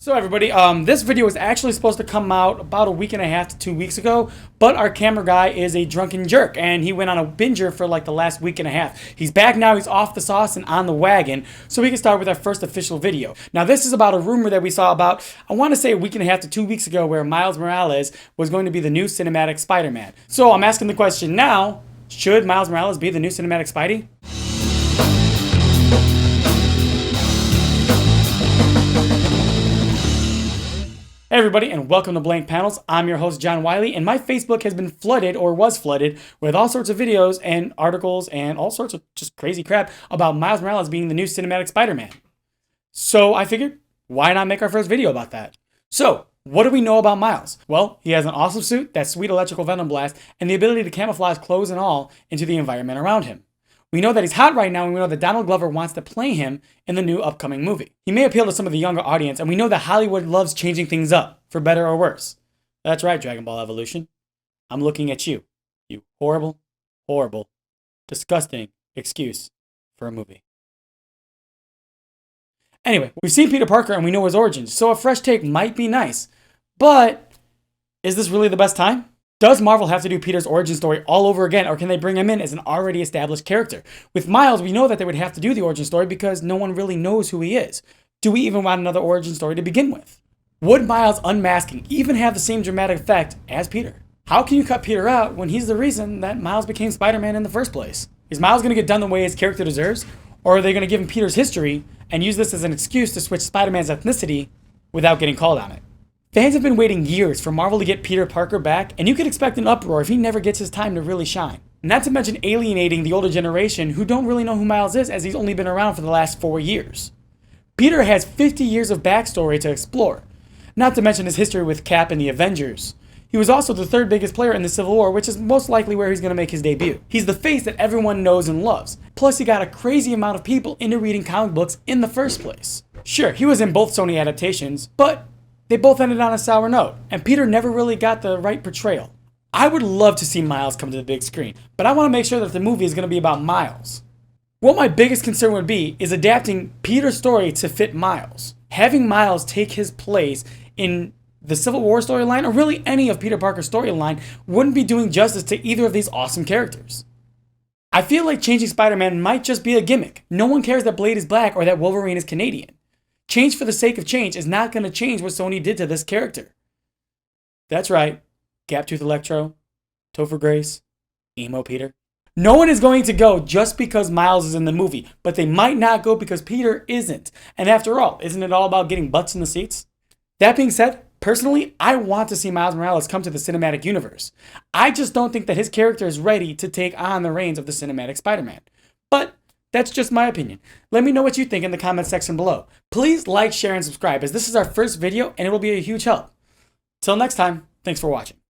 So everybody, this video was actually supposed to come out about a week and a half to 2 weeks ago, but our camera guy is a drunken jerk, and he went on a binger for like the last week and a half. He's back now, he's off the sauce and on the wagon, so we can start with our first official video. Now this is about a rumor that we saw about, I want to say a week and a half to 2 weeks ago, where Miles Morales was going to be the new cinematic Spider-Man. So I'm asking the question now, should Miles Morales be the new cinematic Spidey? Hey everybody, and welcome to Blank Panels. I'm your host, John Wiley, and my Facebook has been flooded, or was flooded, with all sorts of videos and articles and all sorts of just crazy crap about Miles Morales being the new cinematic Spider-Man. So I figured, why not make our first video about that? So, what do we know about Miles? Well, he has an awesome suit, that sweet electrical venom blast, and the ability to camouflage clothes and all into the environment around him. We know that he's hot right now, and we know that Donald Glover wants to play him in the new upcoming movie. He may appeal to some of the younger audience, and we know that Hollywood loves changing things up, for better or worse. That's right, Dragon Ball Evolution. I'm looking at you. You horrible, horrible, disgusting excuse for a movie. Anyway, we've seen Peter Parker and we know his origins, so a fresh take might be nice. But is this really the best time? Does Marvel have to do Peter's origin story all over again, or can they bring him in as an already established character? With Miles, we know that they would have to do the origin story because no one really knows who he is. Do we even want another origin story to begin with? Would Miles unmasking even have the same dramatic effect as Peter? How can you cut Peter out when he's the reason that Miles became Spider-Man in the first place? Is Miles going to get done the way his character deserves? Or are they going to give him Peter's history and use this as an excuse to switch Spider-Man's ethnicity without getting called on it? Fans have been waiting years for Marvel to get Peter Parker back, and you could expect an uproar if he never gets his time to really shine. Not to mention alienating the older generation who don't really know who Miles is, as he's only been around for the last 4 years. Peter has 50 years of backstory to explore, not to mention his history with Cap and the Avengers. He was also the third biggest player in the Civil War, which is most likely where he's going to make his debut. He's the face that everyone knows and loves. Plus, he got a crazy amount of people into reading comic books in the first place. Sure, he was in both Sony adaptations, but they both ended on a sour note, and Peter never really got the right portrayal. I would love to see Miles come to the big screen, but I want to make sure that the movie is going to be about Miles. What my biggest concern would be is adapting Peter's story to fit Miles. Having Miles take his place in the Civil War storyline, or really any of Peter Parker's storyline, wouldn't be doing justice to either of these awesome characters. I feel like changing Spider-Man might just be a gimmick. No one cares that Blade is black or that Wolverine is Canadian. Change for the sake of change is not going to change what Sony did to this character. That's right, Gaptooth Electro, Topher Grace, Emo Peter. No one is going to go just because Miles is in the movie, but they might not go because Peter isn't. And after all, isn't it all about getting butts in the seats? That being said, personally, I want to see Miles Morales come to the cinematic universe. I just don't think that his character is ready to take on the reins of the cinematic Spider-Man. But that's just my opinion. Let me know what you think in the comment section below. Please like, share, and subscribe, as this is our first video and it will be a huge help. Till next time, thanks for watching.